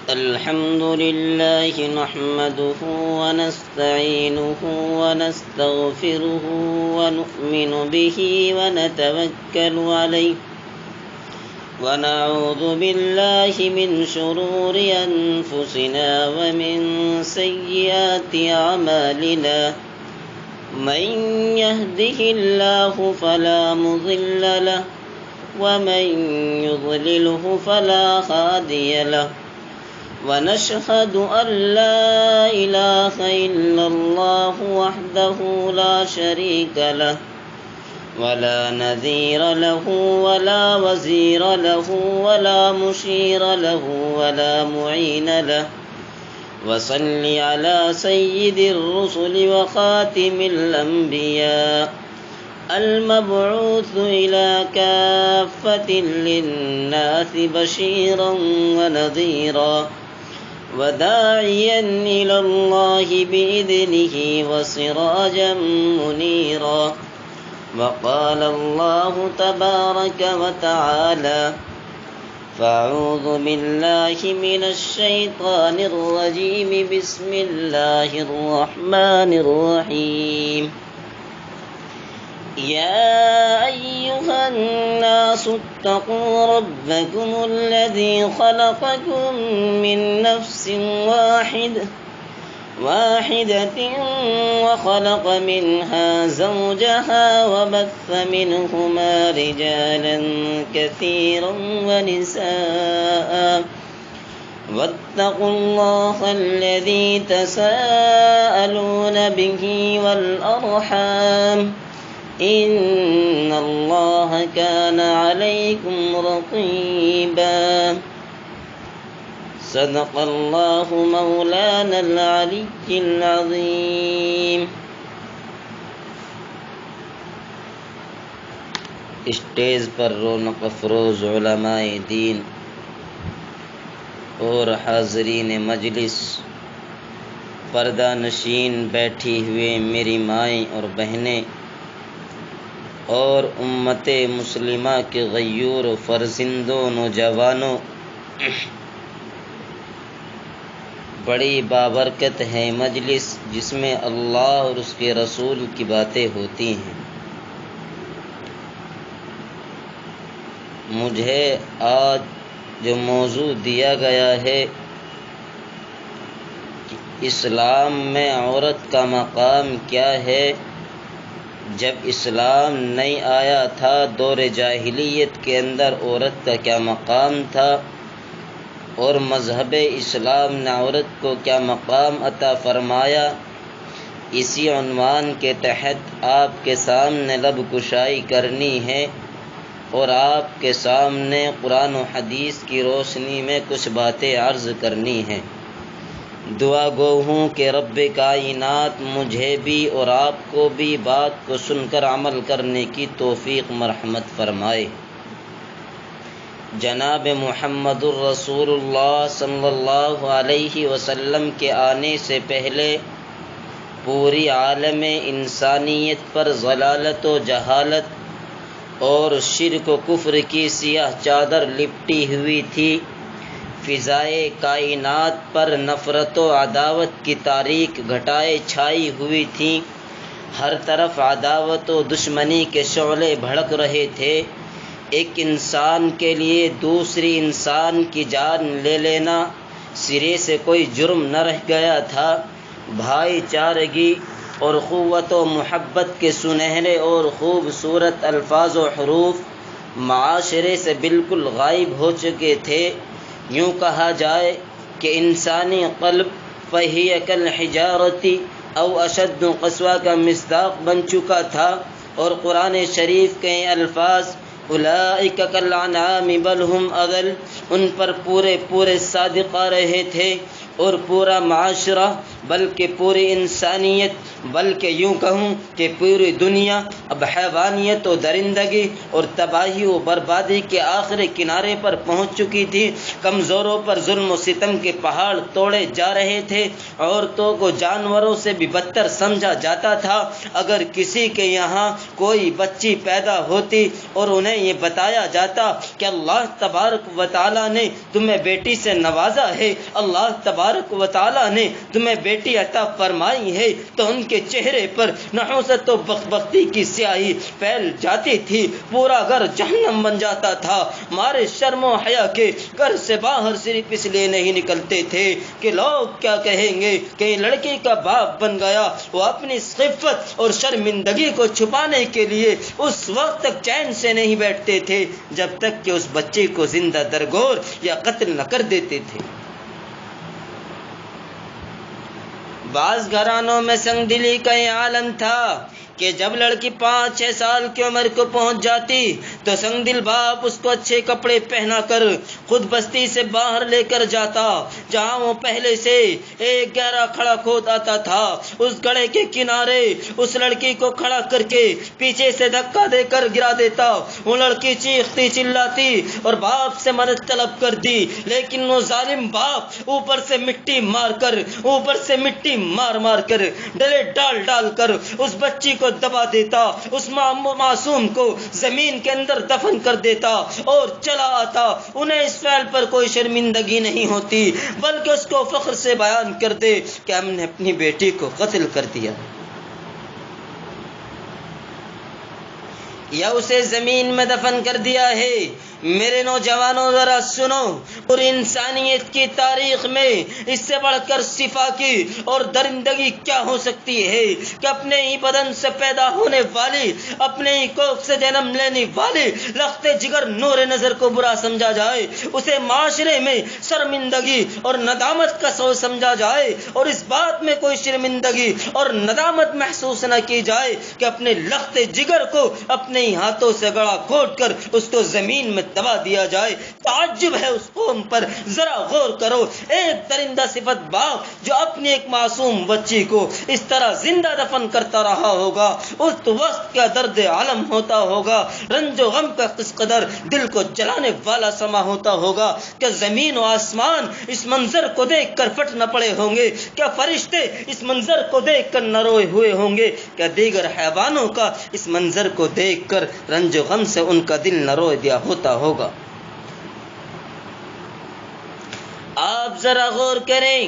الحمد لله نحمده ونستعينه ونستغفره ونؤمن به ونتوكل عليه ونعوذ بالله من شرور أنفسنا ومن سيئات أعمالنا من يهده الله فلا مضل له ومن يضلله فلا هادي له ونشهد أن لا إله إلا الله وحده لا شريك له ولا نذير له ولا وزير له ولا مشير له ولا معين له وصل على سيد الرسل وخاتم الأنبياء المبعوث إلى كافة للناس بشيرا ونذيرا وداعيا إلى الله بإذنه وسراجا منيرا وقال الله تبارك وتعالى فأعوذ بالله من الشيطان الرجيم بسم الله الرحمن الرحيم يا أيها الناس اتقوا ربكم الذي خلقكم من نفس واحدة وخلق منها زوجها وبث منهما رجالا كثيرا ونساء واتقوا الله الذي تساءلون به والأرحام إن الله كان عليكم رقيبا صدق الله مولانا العلي العظيم۔ اسٹیج پر رونق افروز علماء دین اور حاضرین مجلس، پردہ نشین بیٹھی ہوئے میری مائیں اور بہنیں اور امت مسلمہ کے غیور فرزندوں، نوجوانوں، بڑی بابرکت ہے مجلس جس میں اللہ اور اس کے رسول کی باتیں ہوتی ہیں۔ مجھے آج جو موضوع دیا گیا ہے کہ اسلام میں عورت کا مقام کیا ہے، جب اسلام نہیں آیا تھا دور جاہلیت کے اندر عورت کا کیا مقام تھا، اور مذہب اسلام نے عورت کو کیا مقام عطا فرمایا، اسی عنوان کے تحت آپ کے سامنے لب کشائی کرنی ہے اور آپ کے سامنے قرآن و حدیث کی روشنی میں کچھ باتیں عرض کرنی ہیں۔ دعا گو ہوں کہ رب کائنات مجھے بھی اور آپ کو بھی بات کو سن کر عمل کرنے کی توفیق مرحمت فرمائے۔ جناب محمد الرسول اللہ صلی اللہ علیہ وسلم کے آنے سے پہلے پوری عالم انسانیت پر ضلالت و جہالت اور شرک و کفر کی سیاہ چادر لپٹی ہوئی تھی۔ فضائے کائنات پر نفرت و عداوت کی تاریک گھٹائیں چھائی ہوئی تھیں، ہر طرف عداوت و دشمنی کے شعلے بھڑک رہے تھے۔ ایک انسان کے لیے دوسری انسان کی جان لے لینا سرے سے کوئی جرم نہ رہ گیا تھا۔ بھائی چارگی اور قوت و محبت کے سنہرے اور خوبصورت الفاظ و حروف معاشرے سے بالکل غائب ہو چکے تھے۔ یوں کہا جائے کہ انسانی قلب فہی کالحجارۃ او اشد قسوہ کا مصداق بن چکا تھا، اور قرآن شریف کے الفاظ اولئک کالانعام بل ھم اضل ان پر پورے صادق آ رہے تھے، اور پورا معاشرہ بلکہ پوری انسانیت، بلکہ یوں کہوں کہ پوری دنیا اب حیوانیت و درندگی اور تباہی و بربادی کے آخری کنارے پر پہنچ چکی تھی۔ کمزوروں پر ظلم و ستم کے پہاڑ توڑے جا رہے تھے، عورتوں کو جانوروں سے بھی بدتر سمجھا جاتا تھا۔ اگر کسی کے یہاں کوئی بچی پیدا ہوتی اور انہیں یہ بتایا جاتا کہ اللہ تبارک و تعالیٰ نے تمہیں بیٹی سے نوازا ہے، اللہ تبارک و تعالیٰ نے تمہیں بیٹی عطا فرمائی ہے، تو ان کے چہرے پر نحوست و بدبختی کی سیاہی پھیل جاتی تھی، پورا گھر جہنم بن جاتا تھا۔ مارے شرم و حیا کے گھر سے باہر صرف اس لیے نہیں نکلتے تھے کہ لوگ کیا کہیں گے کہ لڑکی کا باپ بن گیا۔ وہ اپنی خفت اور شرمندگی کو چھپانے کے لیے اس وقت تک چین سے نہیں بیٹھتے تھے جب تک کہ اس بچے کو زندہ درگور یا قتل نہ کر دیتے تھے۔ بعض گھرانوں میں سنگ دلی کا یہ عالم تھا کہ جب لڑکی 5-6 سال کی عمر کو پہنچ جاتی تو سنگ دل باپ اس کو اچھے کپڑے پہنا کر خود بستی سے باہر لے کر جاتا، جہاں وہ پہلے سے ایک گہرا کھڑا کھود آتا تھا۔ اس گڑھے کے کنارے اس لڑکی کو کھڑا کر کے پیچھے سے دھکا دے کر گرا دیتا۔ وہ لڑکی چیختی چلاتی اور باپ سے مدد طلب کرتی، لیکن وہ ظالم باپ اوپر سے مٹی مار مار کر ڈلے ڈال ڈال کر اس بچی کو دبا دیتا، اس معصوم کو زمین کے اندر دفن کر دیتا اور چلا آتا۔ انہیں اس فعل پر کوئی شرمندگی نہیں ہوتی، بلکہ اس کو فخر سے بیان کر دے کہ ہم نے اپنی بیٹی کو قتل کر دیا یا اسے زمین میں دفن کر دیا ہے۔ میرے نوجوانوں ذرا سنو، اور انسانیت کی تاریخ میں اس سے بڑھ کر صفا کی اور درندگی کیا ہو سکتی ہے کہ اپنے ہی بدن سے پیدا ہونے والی، اپنے ہی کوکھ سے جنم لینے والی لخت جگر نور نظر کو برا سمجھا جائے، اسے معاشرے میں شرمندگی اور ندامت کا سبب سمجھا جائے، اور اس بات میں کوئی شرمندگی اور ندامت محسوس نہ کی جائے کہ اپنے لخت جگر کو اپنے ہی ہاتھوں سے گڑا کھود کر اس کو زمین میں دبا دیا جائے۔ تعجب ہے اس قوم پر، ذرا غور کرو، ایک درندہ صفت باپ جو اپنی ایک معصوم بچی کو اس طرح زندہ دفن کرتا رہا ہوگا، اس وقت کیا درد عالم ہوتا ہوگا، رنج و غم کا کس قدر دل کو جلانے والا سما ہوتا ہوگا۔ کیا زمین و آسمان اس منظر کو دیکھ کر پھٹ نہ پڑے ہوں گے؟ کیا فرشتے اس منظر کو دیکھ کر نہ روئے ہوئے ہوں گے؟ کیا دیگر حیوانوں کا اس منظر کو دیکھ کر رنج و غم سے ان کا دل نہ روئے دیا ہوتا ہوگا؟ آپ ذرا غور کریں،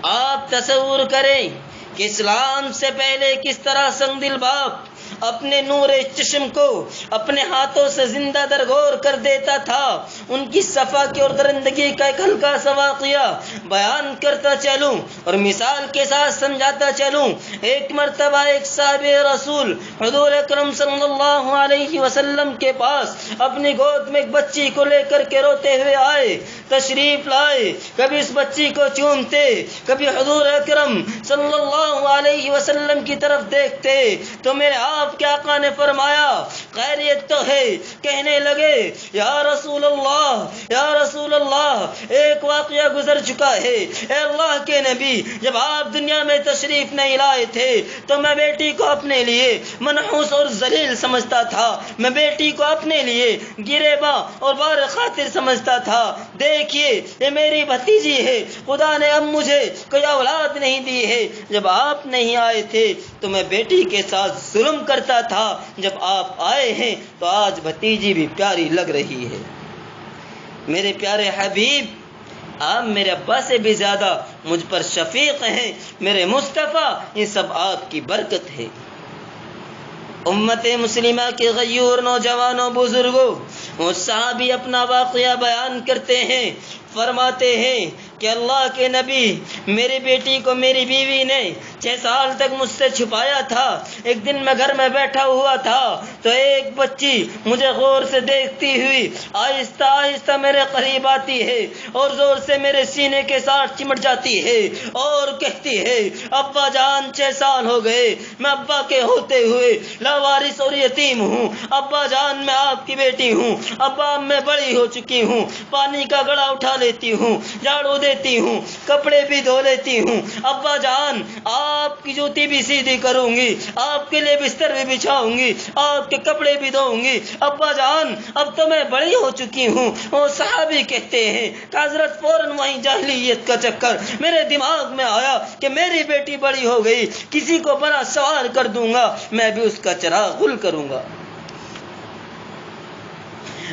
آپ تصور کریں کہ اسلام سے پہلے کس طرح سنگ دل باپ اپنے نور چشم کو اپنے ہاتھوں سے زندہ درگور کر دیتا تھا۔ ان کی صفا کی اور درندگی کا ایک ہلکا سا واقعہ بیان کرتا چلوں اور مثال کے ساتھ سمجھاتا چلوں۔ ایک مرتبہ ایک صحابی رسول حضور اکرم صلی اللہ علیہ وسلم کے پاس اپنی گود میں ایک بچی کو لے کر کے روتے ہوئے آئے، تشریف لائے، کبھی اس بچی کو چومتے، کبھی حضور اکرم صلی اللہ علیہ وسلم کی طرف دیکھتے تو میرے آپ کے آقا نے فرمایا خیریت تو ہے؟ کہنے لگے یا رسول اللہ ایک واقعہ گزر چکا ہے، اے اللہ کے نبی، جب آپ دنیا میں تشریف نہیں لائے تھے تو میں بیٹی کو اپنے لیے منحوس اور ذلیل سمجھتا تھا، میں بیٹی کو اپنے لیے گریباں اور بار خاطر سمجھتا تھا۔ دیکھیے یہ میری بھتیجی ہے، خدا نے اب مجھے کوئی اولاد نہیں دی ہے، جب آپ نہیں آئے تھے تو میں بیٹی کے ساتھ ظلم کرتا تھا، جب آپ آئے ہیں تو آج بھتیجی بھی پیاری لگ رہی ہے۔ میرے پیارے حبیب، آپ میرے ابا سے بھی زیادہ مجھ پر شفیق ہیں، میرے مصطفیٰ، یہ سب آپ کی برکت ہے۔ امت مسلمہ کے غیور نوجوانوں بزرگوں، وہ صحابی اپنا واقعہ بیان کرتے ہیں، فرماتے ہیں کہ اللہ کے نبی، میری بیٹی کو میری بیوی نے 6 سال تک مجھ سے چھپایا تھا۔ ایک دن میں گھر میں بیٹھا ہوا تھا تو ایک بچی مجھے غور سے دیکھتی ہوئی آہستہ آہستہ میرے قریب آتی ہے اور زور سے میرے سینے کے ساتھ چمٹ جاتی ہے اور کہتی ہے ابا جان 6 سال ہو گئے میں ابا کے ہوتے ہوئے لاوارث اور یتیم ہوں۔ ابا جان میں آپ کی بیٹی ہوں۔ ابا میں بڑی ہو چکی ہوں، پانی کا گڑا اٹھا لیتی ہوں، جھاڑو دیتی ہوں، کپڑے بھی دھو لیتی ہوں۔ ابا جان آپ کی جوتی بھی سیدھی کروں گی، آپ کے لیے بستر بھی بچھاؤں گی، آپ کے کپڑے بھی دھوؤں گی۔ ابا جان اب تو میں بڑی ہو چکی ہوں۔ وہ صحابی کہتے ہیں کہ حضرت فوراً وہیں جاہلیت کا چکر میرے دماغ میں آیا کہ میری بیٹی بڑی ہو گئی، کسی کو بنا سوار کر دوں گا، میں بھی اس کا چراغ گل کروں گا،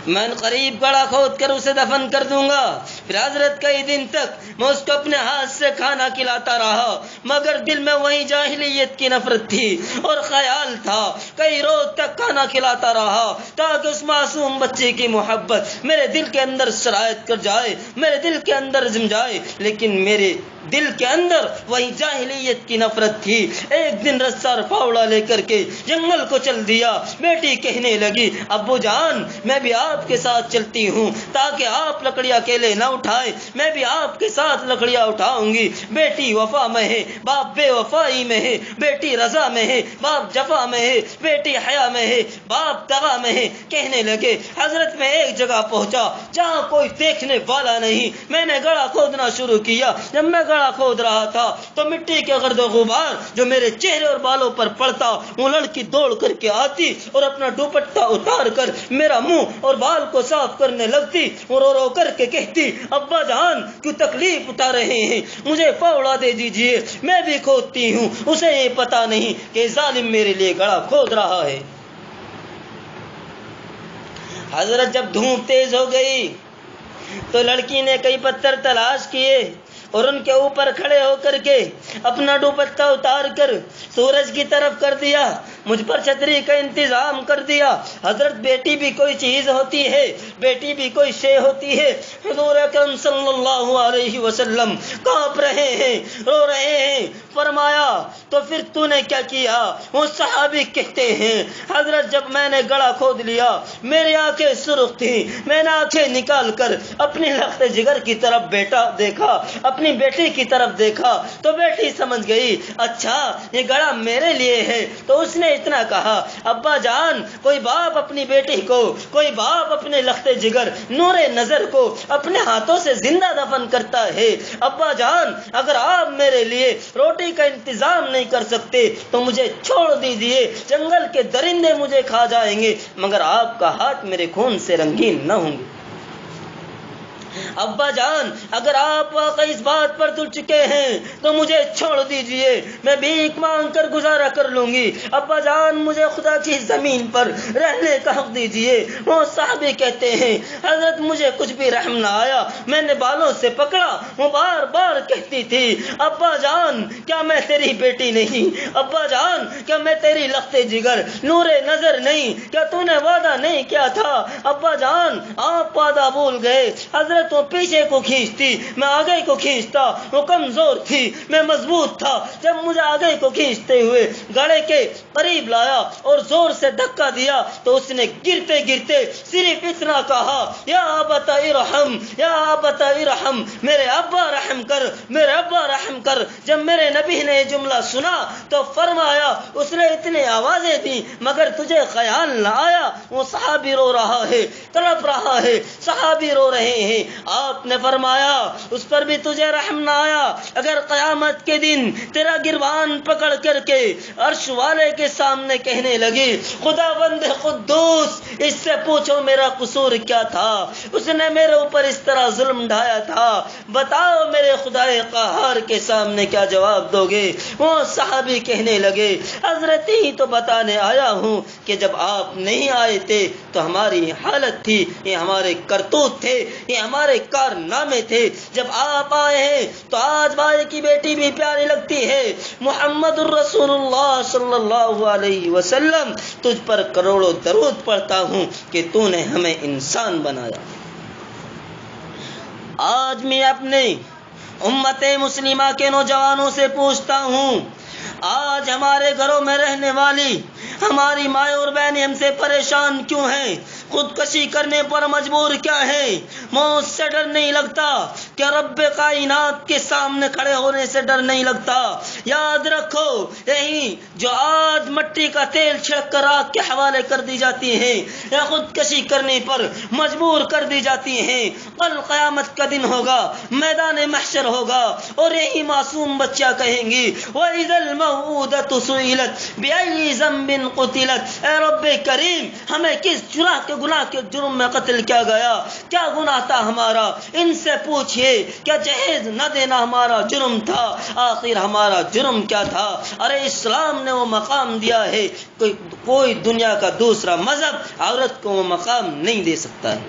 میں قریب گڑھا کھود کر اسے دفن کر دوں گا۔ پھر حضرت کئی دن تک میں اس کو اپنے ہاتھ سے کھانا کھلاتا رہا، مگر دل میں وہی جاہلیت کی نفرت تھی اور خیال تھا۔ کئی روز تک کھانا کھلاتا رہا تاکہ اس معصوم بچے کی محبت میرے دل کے اندر سرایت کر جائے، میرے دل کے اندر جم جائے، لیکن میرے دل کے اندر وہی جاہلیت کی نفرت تھی۔ ایک دن رسا اور پھاوڑا لے کر کے جنگل کو چل دیا۔ بیٹی کہنے لگی ابو جان میں بھی آپ کے ساتھ چلتی ہوں تاکہ آپ لکڑیاں اکیلے نہ اٹھائے، میں بھی آپ کے ساتھ لکڑیاں اٹھاؤں گی۔ بیٹی وفا میں ہے، باپ بے وفائی میں ہے، بیٹی رضا میں ہے، باپ جفا میں ہے، بیٹی حیا میں ہے، باپ دغا میں ہے۔ کہنے لگے حضرت میں ایک جگہ پہنچا جہاں کوئی دیکھنے والا نہیں، میں نے گڑھا کھودنا شروع کیا۔ جب میں گڑھا کھود رہا تھا تو مٹی کے گرد و غبار جو میرے چہرے اور بالوں پر پڑتا، وہ لڑکی دوڑ کر کے آتی اور اپنا دوپٹہ اتار کر میرا منہ اور بال کو صاف کرنے لگتی اور رو رو کر کے کہتی ابا جان کیوں تکلیف اٹھا رہے ہیں، مجھے پھاوڑا دے دیجئے، میں بھی کھودتی ہوں۔ اسے یہ پتا نہیں کہ ظالم میرے لیے گڑھا کھود رہا ہے۔ حضرت جب دھوپ تیز ہو گئی تو لڑکی نے کئی پتھر تلاش کیے اور ان کے اوپر کھڑے ہو کر کے اپنا دوپٹہ اتار کر سورج کی طرف کر دیا، مجھ پر چھتری کا انتظام کر دیا۔ حضرت بیٹی بھی کوئی چیز ہوتی ہے، بیٹی بھی کوئی شے ہوتی ہے۔ حضور اکرم صلی اللہ علیہ وسلم کانپ رہے ہیں، رو رہے ہیں۔ فرمایا تو پھر تو نے کیا کیا؟ وہ صحابی کہتے ہیں حضرت جب میں نے گڑھا کھود لیا میری آنکھیں سرخ تھیں، میں نے آنکھیں نکال کر اپنی لخت جگر کی طرف دیکھا، اپنی بیٹی کی طرف دیکھا تو بیٹی سمجھ گئی اچھا یہ گڑھا میرے لیے ہے۔ تو اس نے اتنا کہا ابا جان کوئی باپ اپنی بیٹی کو، کوئی باپ اپنے لخت جگر نور نظر کو اپنے ہاتھوں سے زندہ دفن کرتا ہے۔ ابا جان اگر آپ میرے لیے روٹی کا انتظام نہیں کر سکتے تو مجھے چھوڑ دیجئے، جنگل کے درندے مجھے کھا جائیں گے مگر آپ کا ہاتھ میرے خون سے رنگین نہ ہوں گے۔ ابا جان اگر آپ واقعی اس بات پر تل چکے ہیں تو مجھے چھوڑ دیجئے، میں بھیک مانگ کر گزارا کر لوں گی۔ ابا جان مجھے خدا کی زمین پر رہنے کا حق دیجئے۔ وہ صحابی کہتے ہیں حضرت مجھے کچھ بھی رحم نہ آیا، میں نے بالوں سے پکڑا، وہ بار بار کہتی تھی ابا جان کیا میں تیری بیٹی نہیں؟ ابا جان کیا میں تیری لخت جگر نور نظر نہیں؟ کیا تو نے وعدہ نہیں کیا تھا؟ ابا جان آپ وعدہ بھول گئے۔ حضرت وہ پیچھے کو کھینچتی، میں آگے کو کھینچتا، وہ کمزور تھی، میں مضبوط تھا۔ جب مجھے آگے کو کھینچتے ہوئے گڑھے کے قریب لایا اور زور سے دھکا دیا تو اس نے گرتے گرتے صرف اتنا کہا یا ابت ارحم، یا ابت ارحم، میرے ابا رحم کر، میرے ابا رحم کر۔ جب میرے نبی نے یہ جملہ سنا تو فرمایا اس نے اتنی آوازیں دی مگر تجھے خیال نہ آیا وہ صحابی رو رہا ہے، تڑپ رہا ہے، صحابی رو رہے ہیں۔ آپ نے فرمایا اس پر بھی تجھے رحم نہ آیا؟ اگر قیامت کے دن تیرا گریبان پکڑ کر کے عرش والے کے سامنے کہنے لگی خدا بند قدوس اس سے پوچھو میرا قصور کیا تھا، اس نے میرے اوپر اس طرح ظلم ڈھایا تھا، بتاؤ میرے خدا قہار کے سامنے کیا جواب دو گے؟ وہ صحابی کہنے لگے حضرت ہی تو بتانے آیا ہوں کہ جب آپ نہیں آئے تھے تو ہماری حالت تھی، یہ ہمارے کرتوت تھے، یہ ہمارے کارنامے تھے۔ جب آپ آئے ہیں تو آج بھائی کی بیٹی بھی پیاری لگتی ہے۔ محمد الرسول اللہ صلی اللہ علیہ وسلم تجھ پر کروڑوں درود پڑھتا ہوں کہ تو نے ہمیں انسان بنایا۔ آج میں اپنے امت مسلمہ کے نوجوانوں سے پوچھتا ہوں آج ہمارے گھروں میں رہنے والی ہماری مائیں اور بہنیں ہم سے پریشان کیوں ہیں؟ خودکشی کرنے پر مجبور کیا ہے؟ موت سے ڈر نہیں لگتا؟ کیا رب کائنات کے سامنے کھڑے ہونے سے ڈر نہیں لگتا؟ یاد رکھو، یہی جو آج مٹی کا تیل چھڑک کر آگ کے حوالے کر دی جاتی ہیں یا خودکشی کرنے پر مجبور کر دی جاتی ہیں، کل قیامت کا دن ہوگا، میدان محشر ہوگا، اور یہی معصوم بچہ کہیں گی وَإِذَا الْمَوْءُودَةُ سُئِلَتْ بِأَيِّ ذَنبٍ قُتِلَتْ، اے رب کریم ہمیں کس گناہ کے جرم میں قتل کیا گیا؟ کیا گناہ تھا ہمارا؟ ان سے پوچھئے کیا جہیز نہ دینا ہمارا جرم تھا؟ آخر ہمارا جرم کیا تھا؟ ارے اسلام نے وہ مقام دیا ہے، کوئی دنیا کا دوسرا مذہب عورت کو وہ مقام نہیں دے سکتا ہے۔